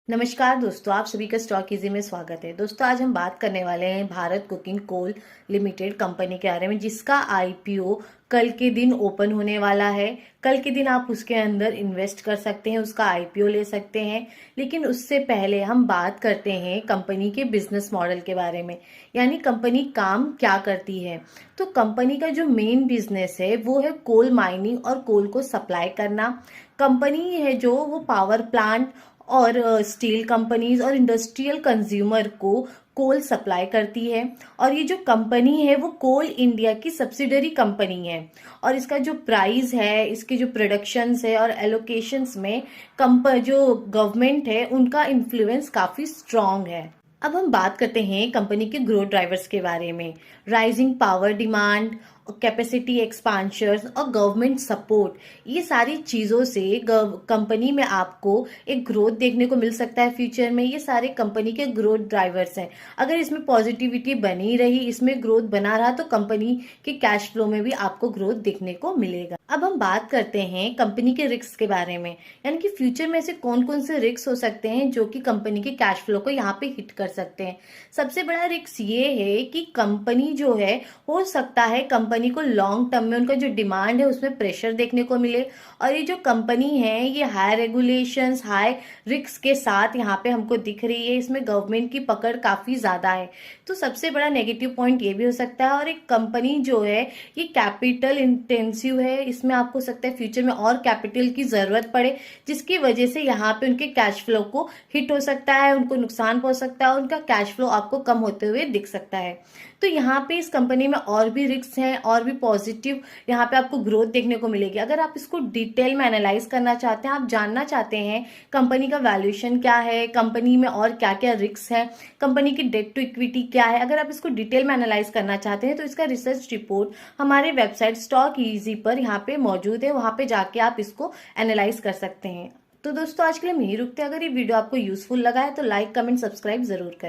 नमस्कार दोस्तों, आप सभी का स्टॉक इजी में स्वागत है। दोस्तों, आज हम बात करने वाले हैं Bharat cooking coal limited company के बारे में, जिसका आईपीओ कल के दिन ओपन होने वाला है। कल के दिन आप उसके अंदर इन्वेस्ट कर सकते हैं, उसका आईपीओ ले सकते हैं। लेकिन उससे पहले हम बात करते हैं कंपनी के बिजनेस मॉडल के बारे में, यानी कंपनी काम क्या करती है। तो कंपनी का जो मेन बिजनेस है वो है कोल माइनिंग और कोल को सप्लाई करना। कंपनी है जो वो पावर प्लांट और स्टील कंपनीज और इंडस्ट्रियल कंज्यूमर को कोल सप्लाई करती है। और ये जो कंपनी है वो कोल इंडिया की सब्सिडरी कंपनी है। और इसका जो प्राइस है, इसके जो प्रोडक्शंस है और एलोकेशंस में जो गवर्नमेंट है उनका इन्फ्लुएंस काफी स्ट्रांग है। अब हम बात करते हैं कंपनी के ग्रोथ ड्राइवर्स के बारे में। Rising power demand, capacity expansion और गवर्नमेंट सपोर्ट, ये सारी चीज़ों से कंपनी में आपको एक ग्रोथ देखने को मिल सकता है फ्यूचर में। ये सारे कंपनी के ग्रोथ ड्राइवर्स हैं। अगर इसमें पॉजिटिविटी बनी रही, इसमें ग्रोथ बना रहा, तो कंपनी के कैश फ्लो में भी आपको ग्रोथ देखने को मिलेगा। अब हम बात करते हैं कंपनी के रिस्क के बारे में, यानी कि फ्यूचर में ऐसे कौन कौन से रिस्क हो सकते हैं जो कि कंपनी के कैश फ्लो को यहाँ पे हिट कर सकते हैं। सबसे बड़ा रिस्क ये है कि कंपनी जो है, हो सकता है कंपनी को लॉन्ग टर्म में उनका जो डिमांड है उसमें प्रेशर देखने को मिले। और ये जो कंपनी है ये हाई रेगुलेशंस, हाई रिस्क के साथ यहाँ पे हमको दिख रही है। इसमें गवर्नमेंट की पकड़ काफी ज्यादा है, तो सबसे बड़ा नेगेटिव पॉइंट ये भी हो सकता है। और एक कंपनी जो है ये कैपिटल इंटेंसिव है, इसमें आपको सकता है फ्यूचर में और कैपिटल की जरूरत पड़े, जिसकी वजह से यहाँ पे उनके कैश फ्लो को हिट हो सकता है, उनको नुकसान पहुंच सकता है और उनका कैश फ्लो आपको कम होते हुए दिख सकता है। तो यहाँ पे इस कंपनी में और भी रिस्क हैं और भी पॉजिटिव यहाँ पे आपको ग्रोथ देखने को मिलेगी। अगर आप इसको डिटेल में एनालाइज करना चाहते हैं, आप जानना चाहते हैं कंपनी का वैल्यूएशन क्या है, कंपनी में और क्या क्या रिस्क है, कंपनी की डेट टू इक्विटी क्या है, अगर आप इसको डिटेल में एनालाइज करना चाहते हैं तो इसका रिसर्च रिपोर्ट हमारे वेबसाइट स्टॉक इजी पर यहाँ पे मौजूद है। वहां पे जाके आप इसको एनालाइज कर सकते हैं। तो दोस्तों, आज के लिए हम यही रुकते हैं। अगर ये वीडियो आपको यूजफुल लगा है तो लाइक, कमेंट, सब्सक्राइब जरूर करें।